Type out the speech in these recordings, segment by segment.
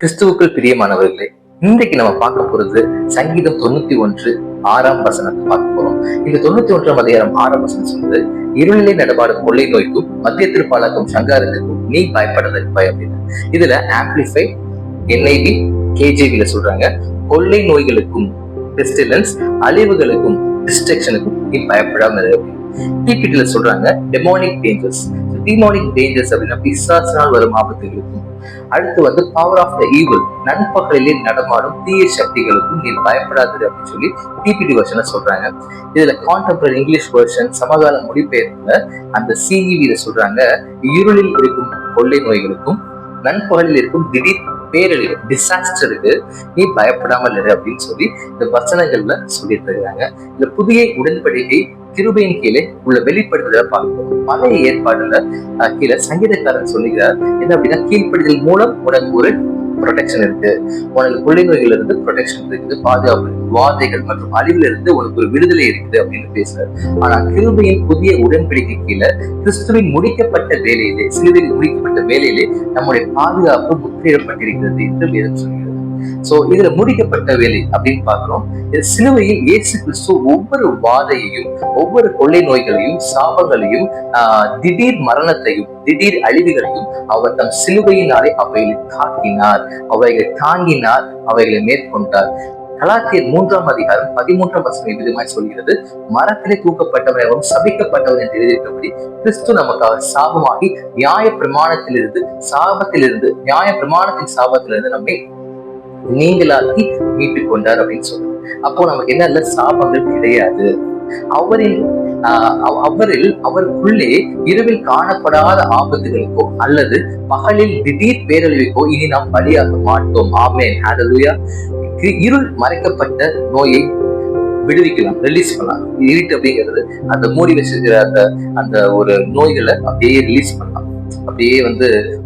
கிறிஸ்துவுக்குள் பிரியமானவர்களே, இன்றைக்கு நம்ம பார்க்க போறது சங்கீதம் 91:6 பார்க்க போறோம். இந்த 91 அதிகாரம் 6 சொல்றது, இருளிலே நடமாடும் கொள்ளை நோய்க்கும் மத்தியத்தில் பாழாக்கும் சங்காரத்துக்கும் நீ பயப்படாதிருப்பாய் அப்படின்னு. இதுல ஆம்பிளிஃபை, NIV, KJV சொல்றாங்க, கொள்ளை நோய்களுக்கும் பெஸ்டிலன்ஸ், அழிவுகளுக்கும் டிஸ்ட்ரக்ஷனுக்கும் நீ பயப்படாம இரு. டிபிடில சொல்றாங்க டெமோனிக் டேஞ்சர்ஸ். டிமோனிக் டேஞ்சர்ஸ் அப்படின்னா பிசாசினால் வரும் ஆபத்துகளுக்கும், அடுத்து பவர் ஆஃப் த ஈவில், நண்பகலிலே நடமாடும் தீய சக்திகளுக்கும் நீ பயப்படாது அப்படின்னு சொல்லி டிபிடி வெர்ஷனை சொல்றாங்க. இதுல கான்டெம்பரரி இங்கிலீஷ் வெர்ஷன் சமகால மொழிபெயர்ப்புல அந்த CEV சொல்றாங்க, இருளில் இருக்கும் கொள்ளை நோய்களுக்கும் நண்பகலில் இருக்கும் திடீர் பேரழிவு டிசாஸ்டருக்கு நீ பயப்படாமல் இரு அப்படின்னு சொல்லி இந்த வசனங்கள்ல சொல்லிட்டு இருக்காங்க. இந்த புதிய உடன்படிக்கை கிருபையின் கீழே உள்ள வெளிப்படுத்துதலை பார்க்கணும். பழைய ஏற்பாடுல கீழே சங்கீதக்காரன் சொல்லுகிறார் என்ன அப்படின்னா, கீழ்ப்படுதல் மூலம் உனக்கு ஒரு ப்ரொடெக்ஷன் இருக்கு, உனக்கு கொள்ளை நோய்கள் இருந்து ப்ரொடெக்ஷன் இருக்குது, பாதுகாப்பு இருக்கு, வாதைகள் மற்றும் அழிவுல இருந்து உனக்கு ஒரு விடுதலை இருக்குது அப்படின்னு பேசுறாரு. ஆனா கிருபையின் புதிய உடன்படிக்கை கீழே கிறிஸ்துவின் முடிக்கப்பட்ட வேலையிலே, சிலுவையில் முடிக்கப்பட்ட வேலையிலே நம்முடைய பாதுகாப்பு முத்திரையிடப்பட்டிருக்கிறது என்று வேதம் சொல்கிறது. சோ இதுல முடிக்கப்பட்ட வேலை அப்படின்னு பாக்குறோம். சிலுவையில் இயேசு கிறிஸ்து ஒவ்வொரு வாதையையும், ஒவ்வொரு கொள்ளை நோய்களையும், சாபங்களையும், திடீர் மரணத்தையும், திடீர் அழிவுகளையும் அவர் தம் சிலுவையினாலே அவைகளை தாக்கினார், அவைகளை தாங்கினார், அவைகளை மேற்கொண்டார். கலாத்தியர் 3:13 விதமாய் சொல்கிறது, மரத்திலே தூக்கப்பட்டவன் சபிக்கப்பட்டவன் என்று எழுதியிருக்கபடி கிறிஸ்து நமக்காக சாபமாகி நியாய பிரமாணத்திலிருந்து நம்மை நீங்களாக்கி மீட்டுக் கொண்டார் அப்படின்னு சொல்றாரு. அப்போ நமக்கு என்ன இல்ல, சாபங்கள் கிடையாது. அவருக்குள்ளே இரவில் காணப்படாத ஆபத்துகளுக்கோ அல்லது பகலில் திடீர் பேரழிவுக்கோ இனி நாம் பலியாக மாட்டோம். ஆமென், ஹல்லேலூயா. இருள் மறைக்கப்பட்ட நோயை விடுவிக்கலாம், ரிலீஸ் பண்ணலாம். இருட்டு அப்படிங்கிறது அந்த மூடி வச்சிருக்கிற அந்த ஒரு நோய்களை அப்படியே ரிலீஸ் பண்ணலாம், அப்படியே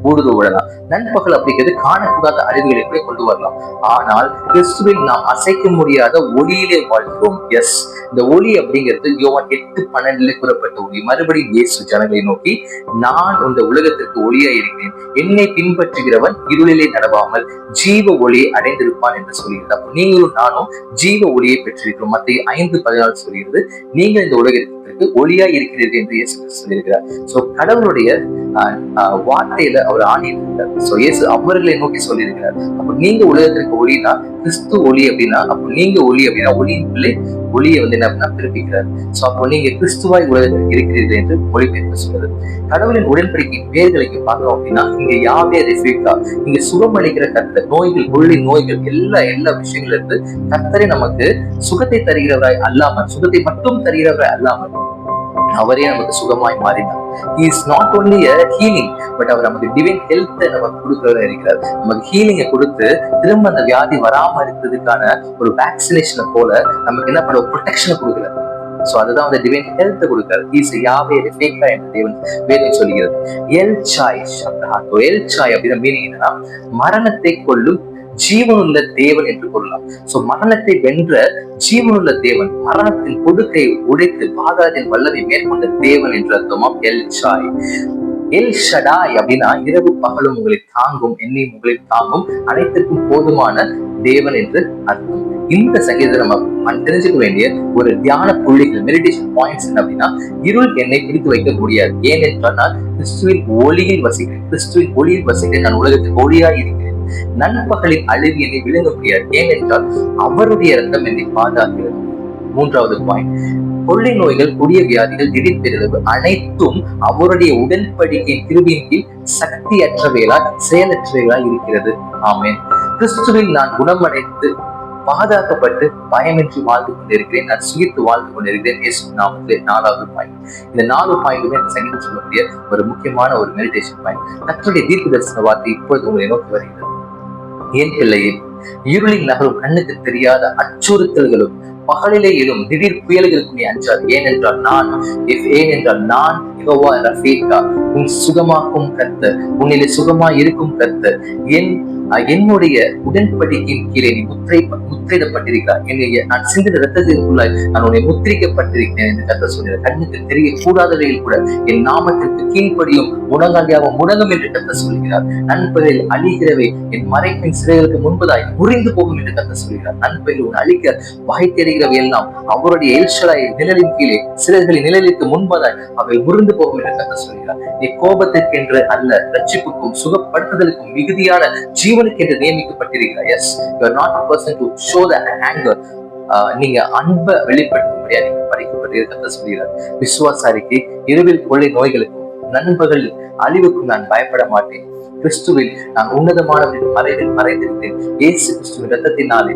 ஊடுருவிடலாம். நண்பகல் அப்படிங்கிறது காணக்கூடாத அழிவுகளை கூட கொண்டு வரலாம். ஆனால் கிறிஸ்துவில் நாம் அசைக்க முடியாத ஒளியிலே வாழ்கிறோம். எஸ், இந்த ஒளி அப்படிங்கிறது யோவான் 8:12 கூறப்பட்ட ஒளி. மறுபடியும் இயேசு ஜனங்களை நோக்கி, நான் இந்த உலகத்திற்கு ஒளியா இருக்கிறேன், என்னை பின்பற்றுகிறவன் இருளிலே நடவாமல் ஜீவ ஒளியை அடைந்திருப்பான் என்று சொல்கிறது. அப்போ நீங்களும் நானும் ஜீவ ஒளியை பெற்றிருக்கிறோம். மத்தேயு 5:14 சொல்கிறது, நீங்கள் இந்த உலகத்திற்கு ஒளியா இருக்கிறீர்கள் என்று இயேசு சொல்லியிருக்கிறார். சோ கடவுளுடைய வார்த்தையில அவர் ஆணையிட்டிருக்கிறார். சோ இயேசு அவர்களை நோக்கி சொல்லியிருக்கிறார். அப்ப நீங்க உலகத்திற்கு ஒளினா கிறிஸ்து ஒளி அப்படின்னா, அப்ப நீங்க ஒளி அப்படின்னா ஒளியின் பிள்ளை ஒளியை என்ன அப்படின்னா பிறப்பிக்கிறார். சோ அப்போ நீங்க கிறிஸ்துவாய் உலகத்திற்கு இருக்கிறீர்கள் என்று மொழிபெயர்ப்பு சொல்றது. கடவுளின் உடன்படிக்கை பேர்களுக்கு பார்த்தோம் அப்படின்னா, இங்க யாவே ரெஃபீக்கா, இங்க சுகமளிக்கிற கர்த்தர், நோய்கள், கொள்ளை நோய்கள், எல்லா விஷயங்கள்ல இருந்து கர்த்தரை நமக்கு சுகத்தை தருகிறவராய் அல்லாமல், சுகத்தை மட்டும் தருகிறவராய் அல்லாமல் அவரே நமக்கு சுகமாய் மாறினார். He is not only a healing, but அவர் நமக்கு டிவைன் ஹெல்த் நமக்கு கொடுக்கிறவரா இருக்கிறார். நமக்கு ஹீலிங்கை கொடுத்து திரும்ப அந்த வியாதி வராம இருக்கிறதுக்கான ஒரு வேக்சினேஷனை போல நமக்கு என்ன பண்ண ப்ரொடெக்ஷனை கொடுக்கிறார். சோ அதுதான் அந்த டிவைன் ஹெல்த் கொடுக்கிறார். இஸ் யாவே ரெஃபேக்கா என்ற தேவன் வேதம் சொல்கிறது. எல் சாய் சப்தஹாத்தோ, எல் சாய் அப்படின்ற மீனிங் என்னன்னா, மரணத்தை கொல்லும் ஜீவனுள்ள தேவன் என்று கூறலாம். சோ மரணத்தை வென்ற ஜீவனுள்ள தேவன், மரணத்தின் கொடுக்கை உடைத்து பாதாளத்தின் வல்லமை மேற்கொண்ட தேவன் என்று அர்த்தமாம் எல் சாய். எல் ஷடாய் அப்படின்னா இரவு பகலும் உங்களை தாங்கும், என்னையும் உங்களை தாங்கும், அனைத்திற்கும் போதுமான தேவன் என்று அர்த்தம். இந்த சங்கீதத்தை நம்ம தெரிஞ்சுக்க வேண்டிய ஒரு தியான புள்ளிகள், மெடிடேஷன் பாயிண்ட்ஸ் என்ன அப்படின்னா, இருள் என்னை பிடித்து வைக்க முடியாது, ஏனென்றால் நான் கிறிஸ்துவின் ஒளியில் வசிக்கிறேன், கிறிஸ்துவின் ஒளியில் வசிக்கிறேன், நான் உலகத்துக்கு ஒளியாய் இருக்கிறேன். நண்பகலின் அழிவு என்னை விழுங்க முடியாது, ஏனென்றால் அவருடைய ரத்தம் என்னை பாதுகாக்கிறது. 3வது பாயிண்ட், கொள்ளை நோய்கள், கொடிய வியாதிகள், திடீர் பேரழிவு அனைத்தும் அவருடைய உடன்படிக்கை கிருபையின் கீழ் சக்தியற்றவைகளாய், செயலற்றவைகளாய் இருக்கிறது. ஆமென். கிறிஸ்துவில் நான் குணமடைந்து பாதுகாக்கப்பட்டு பயமின்றி வாழ்ந்து கொண்டிருக்கிறேன், நான் சுகித்து வாழ்ந்து கொண்டிருக்கிறேன் இயேசு நாமத்திலே. 4வது பாயிண்ட். இந்த 4 பாயிண்ட்டுமே இந்த சங்கீதம் சொல்லக்கூடிய ஒரு முக்கியமான ஒரு மெடிடேஷன் பாயிண்ட். கர்த்தருடைய தீர்க்க தரிசன வார்த்தை இப்பொழுது உங்களை நோக்கி வருகிறது. என் பிள்ளையே, இருளில் நகரும் கண்ணுக்கு தெரியாத அச்சுறுத்தல்களும் பகலிலே எழும் திடீர் புயல்களுக்கு நீ அஞ்சாது, ஏனென்றால் நான் யெகோவா ரஃபீகா, உன் சுகமாக்கும் கர்த்தர், உன்னிலே சுகமா இருக்கும் கர்த்தர், என்னுடைய உடன்படிக்கையின் கீழே நீ முத்திரையிடப்பட்டிருக்கிறார், என்னுடைய நான் சிந்தின ரத்தத்திற்குள்ளாய் நான் உன்னை முத்திரிக்கப்பட்டிருக்கிறேன் என்று கர்த்தர் சொல்கிறார். கண்ணுக்கு தெரிய கூடாதவையில் கூட என் நாமத்திற்கு கீழ்ப்படியும் முழங்காலியாகவும் முழங்கும் என்று கர்த்தர் சொல்கிறார். நண்பர்கள் அழிகிறவை என் மறைப்பின் சிறைகளுக்கு முன்பதாய் முறிந்து போகும் என்று கர்த்தர் சொல்கிறார். நண்பர்கள் உன் அழிக்க வகை தெரிகிறவை எல்லாம் அவருடைய எல்ஷடாய் நிழலின் கீழே சிறைகளின் நிழலுக்கு முன்பதாய் அவை முறிந்து போகும் என்று கர்த்தர் சொல்கிறார். நீ கோபத்திற்கென்று அல்ல, ரட்சிப்புக்கும் சுகப்படுத்துதலுக்கும் மிகுதியான ஜீவனுக்கு என்று நியமிக்கப்பட்டிருக்கிறார். Yes, you are not a person to show the anger. நீங்க அன்பை வெளிப்படுத்தும்படியா நீங்க படைக்கப்பட்டிருக்கிறத சொல்கிறார். விசுவாச அறிக்கை, இரவில் கொள்ளை நோய்களுக்கும் நண்பர்கள் அழிவுக்கும் நான் பயப்பட மாட்டேன். கிறிஸ்துவில் நான் உன்னதமானவரின் மறைவில் மறைந்திருக்கிறேன். இயேசு கிறிஸ்துவின் ரத்தத்தினாலே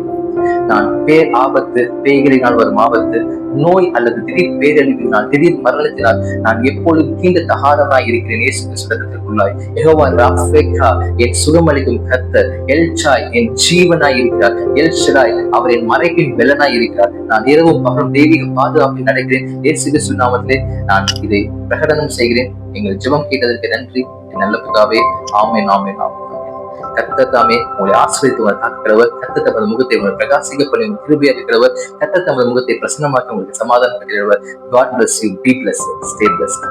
நான் பேய்களினால் வரும் ஆபத்து, நோய் அல்லது திடீர் பேரழிவினால், திடீர் மரணத்தினால் நான் எப்பொழுதும் கீண்ட தகாதவனாய் இருக்கிறேன். இயேசு கிறிஸ்து ரத்தத்திற்குள்ளாய் யெகோவா ராஃபேகா என் சுகமளிக்கும் கர்த்தர், எல்சாய் என் ஜீவனாய் இருக்கிறார், எல்ஷடாய் அவர் என் மறைப்பின் வெள்ளனாய் இருக்கிறார். நான் இரவும் பகலும் தெய்வீக பாதுகாப்பில் நடக்கிறேன். இயேசு கிறிஸ்து நாமத்திலே நான் இதை பிரகடனம் செய்கிறேன். எங்கள் ஜெபம் கேட்டதற்கு நன்றி என் நல்ல பிதாவே. ஆமென், ஆமென், ஆமென். கர்த்தர் தாமே உங்களை ஆசிரியத்து காக்கிறவர், கர்த்தர் தமது முகத்தை உங்களை பிரகாசிக்க பண்ணி உங்கள் கிருபையா இருக்கிறவர், கர்த்தர் தமது முகத்தை பிரசன்னமாக்கி உங்களுக்கு சமாதானம் பெறுகிறவர். God bless you. Be blessed. Stay blessed.